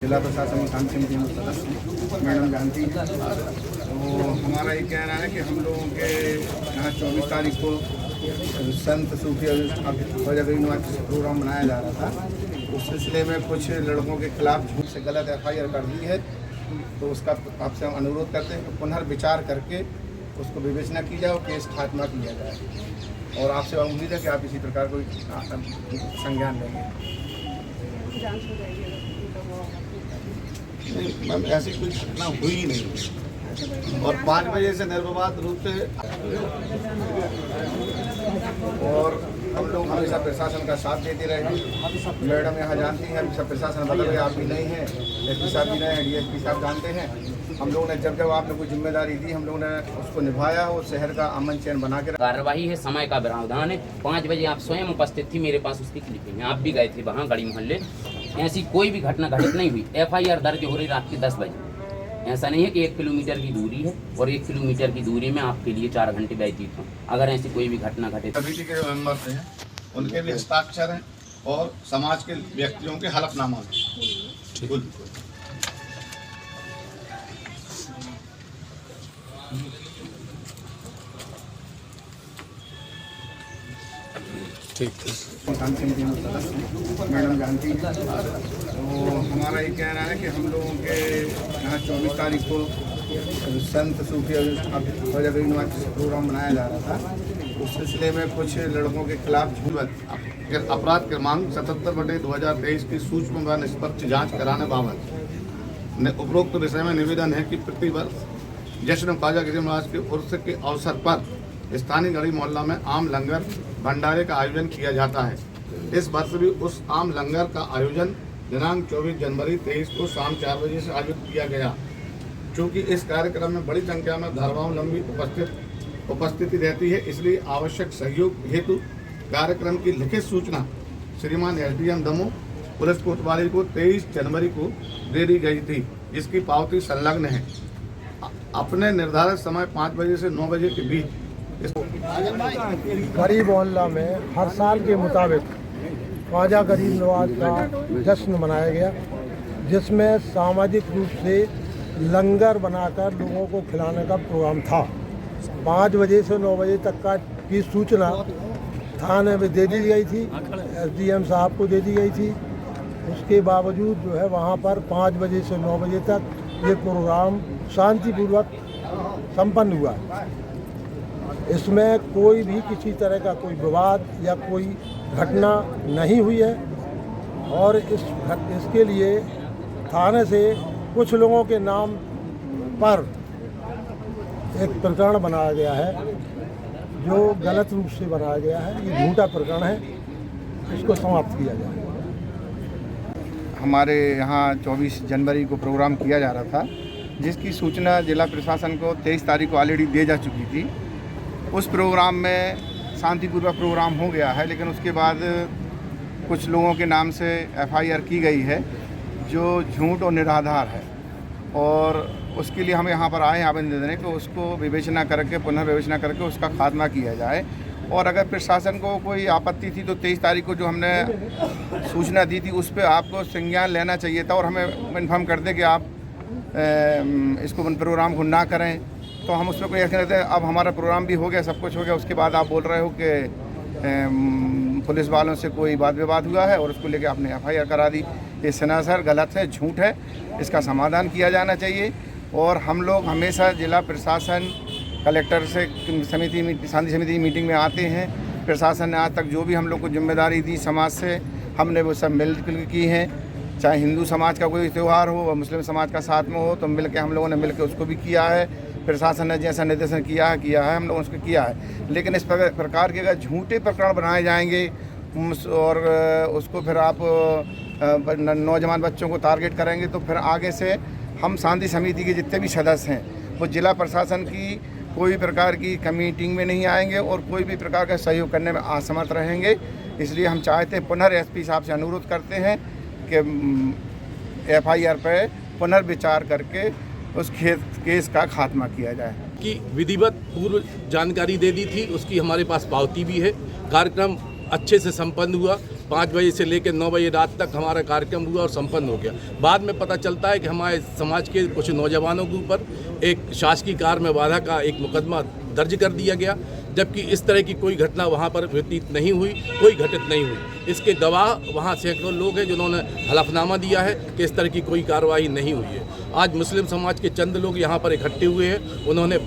जिला प्रशासन शांति समिति में सदस्य मैडम जानती हैं। तो हमारा ये कहना है कि हम लोगों के यहाँ 24 तारीख को संत सूफी ख्वाजा गरीब नवाज प्रोग्राम बनाया जा रहा था। उस सिलसिले में कुछ लड़कों के खिलाफ झूठ से गलत FIR कर दी है। तो उसका आपसे हम अनुरोध करते हैं कि पुनर्विचार करके उसको विवेचना की जाए और केस खात्मा किया जाए। और आपसे उम्मीद है कि आप इसी प्रकार कोई संज्ञान लेंगे। मैम ऐसी कोई घटना हुई नहीं और 5 बजे से निर्विवाद रूप से और हम लोग हमेशा प्रशासन का साथ देते रहे। मैडम यहाँ जानती हैं, हमेशा प्रशासन बदल गया, आप भी नहीं हैं, SP साहब भी नहीं हैं, DSP साहब जानते हैं। हम लोगों ने जब आपने कोई जिम्मेदारी दी हम लोगों ने उसको निभाया और शहर का अमन चैन बना के कार्यवाही है। समय का प्रावधान है। 5 बजे आप स्वयं उपस्थित थी, मेरे पास उसकी क्लिपिंग है। आप भी गए थे वहाँ गली मोहल्ले। ऐसी कोई भी घटना घटित नहीं हुई। FIR दर्ज हो रही रात के 10 बजे। ऐसा नहीं है कि 1 किलोमीटर की दूरी है और 1 किलोमीटर की दूरी में आपके लिए 4 घंटे व्यतीत हों। अगर ऐसी कोई भी घटना घटित, समिति के जो मेंबर्स हैं उनके भी हस्ताक्षर हैं और समाज के व्यक्तियों के हलफनामा हैं। ठीक शांति समिति में सदस्य मैडम जानती हैं। तो हमारा ये कहना है कि हम लोगों के यहाँ 24 तारीख को संत सूफी ख्वाजा गरीब नवाज प्रोग्राम बनाया जा रहा था। उस सिलसिले में कुछ लड़कों के खिलाफ झूठ अपराध क्रमांक 77/2023 की सूक्ष्म व निष्पक्ष जांच कराने बाबत उपरोक्त विषय में निवेदन है कि प्रतिवर्ष जश्न ख्वाजा गरीब नवाज के उर्स के अवसर पर स्थानीय गली मोहल्ला में आम लंगर भंडारे का आयोजन किया जाता है। इस वर्ष भी उस आम लंगर का आयोजन दिनांक 24 जनवरी 23 को शाम 4 बजे से आयोजित किया गया। चूँकि इस कार्यक्रम में बड़ी संख्या में धर्मावलंबी उपस्थिति रहती है, इसलिए आवश्यक सहयोग हेतु कार्यक्रम की लिखित सूचना श्रीमान SDM दमोह पुलिस कोतवाली को 23 जनवरी को दे दी गई थी, जिसकी पावती संलग्न है। अपने निर्धारित समय 5 बजे से 9 बजे के बीच गरीब मोहल्ला में हर साल के मुताबिक ख्वाजा गरीब नवाज का जश्न मनाया गया, जिसमें सामाजिक रूप से लंगर बनाकर लोगों को खिलाने का प्रोग्राम था। 5 बजे से 9 बजे तक की सूचना थाने में दे दी गई थी, SDM साहब को दे दी गई थी। उसके बावजूद जो है वहाँ पर 5 बजे से 9 बजे तक ये प्रोग्राम शांतिपूर्वक संपन्न हुआ। इसमें कोई भी किसी तरह का कोई विवाद या कोई घटना नहीं हुई है और इसके लिए थाने से कुछ लोगों के नाम पर एक प्रकरण बनाया गया है, जो गलत रूप से बनाया गया है। ये झूठा प्रकरण है, इसको समाप्त किया जाए। हमारे यहाँ 24 जनवरी को प्रोग्राम किया जा रहा था, जिसकी सूचना जिला प्रशासन को 23 तारीख को ऑलरेडी दे जा चुकी थी। उस प्रोग्राम में शांतिपूर्वक प्रोग्राम हो गया है, लेकिन उसके बाद कुछ लोगों के नाम से FIR की गई है जो झूठ और निराधार है। और उसके लिए हम यहाँ पर आए आवेदन देने कि उसको विवेचना करके पुनर्विवेचना करके उसका खात्मा किया जाए। और अगर प्रशासन को कोई आपत्ति थी तो 23 तारीख को जो हमने सूचना दी थी उस पर आपको संज्ञान लेना चाहिए था और हमें इन्फॉर्म कर दें कि आप इसको प्रोग्राम को ना करें। तो हम उसमें कोई ऐसा रहते हैं। अब हमारा प्रोग्राम भी हो गया, सब कुछ हो गया, उसके बाद आप बोल रहे हो कि पुलिस वालों से कोई वाद विवाद हुआ है और उसको लेके आपने FIR करा दी। ये सरासर गलत है, झूठ है। इसका समाधान किया जाना चाहिए। और हम लोग हमेशा जिला प्रशासन कलेक्टर से शांति समिति की मीटिंग में आते हैं। प्रशासन ने आज तक जो भी हम लोग को जिम्मेदारी दी समाज से, हमने वो सब मिलकर की हैं। चाहे हिंदू समाज का कोई त्यौहार हो और मुस्लिम समाज का साथ में हो तो मिल के हम लोगों ने मिल के उसको भी किया है। प्रशासन ने जैसा निर्देशन किया है हम लोगों ने उसको किया है। लेकिन इस प्रकार के अगर झूठे प्रकरण बनाए जाएंगे और उसको फिर आप नौजवान बच्चों को टारगेट करेंगे तो फिर आगे से हम शांति समिति के जितने भी सदस्य हैं वो जिला प्रशासन की कोई प्रकार की मीटिंग में नहीं आएंगे और कोई भी प्रकार का सहयोग करने में असमर्थ रहेंगे। इसलिए हम चाहते हैं SP साहब से अनुरोध करते हैं कि FIR पर पुनर्विचार करके उस केस का खात्मा किया जाए। की विधिवत पूर्व जानकारी दे दी थी, उसकी हमारे पास पावती भी है। कार्यक्रम अच्छे से संपन्न हुआ। 5 बजे से लेकर 9 बजे रात तक हमारा कार्यक्रम हुआ और संपन्न हो गया। बाद में पता चलता है कि हमारे समाज के कुछ नौजवानों के ऊपर एक शासकीय कार्य में बाधा का एक मुकदमा दर्ज कर दिया गया, जबकि इस तरह की कोई घटना वहाँ पर व्यतीत नहीं हुई, कोई घटित नहीं हुई। इसके गवाह वहाँ सैकड़ों लोग हैं जिन्होंने हलफनामा दिया है कि इस तरह की कोई कार्रवाई नहीं हुई है। आज मुस्लिम समाज के चंद लोग यहाँ पर इकट्ठे हुए हैं। उन्होंने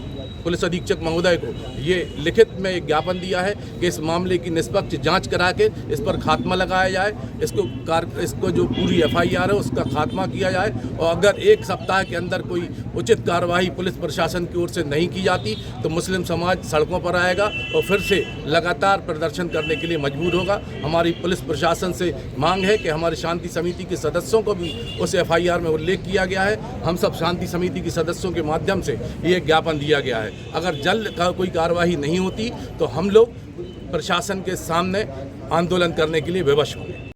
पुलिस अधीक्षक महोदय को ये लिखित में एक ज्ञापन दिया है कि इस मामले की निष्पक्ष जांच करा के इस पर खात्मा लगाया जाए, इसको जो पूरी FIR है उसका खात्मा किया जाए, और अगर 1 सप्ताह के अंदर कोई उचित कार्रवाई पुलिस प्रशासन की ओर से नहीं की जाती तो मुस्लिम समाज सड़कों पर आएगा और फिर से लगातार प्रदर्शन करने के लिए मजबूर होगा। हमारी पुलिस प्रशासन से मांग है कि हमारी शांति समिति के सदस्यों को भी उस FIR में उल्लेख किया गया है। हम सब शांति समिति के सदस्यों के माध्यम से ये ज्ञापन दिया गया है। अगर जल्द कोई कार्रवाई नहीं होती तो हम लोग प्रशासन के सामने आंदोलन करने के लिए विवश होंगे।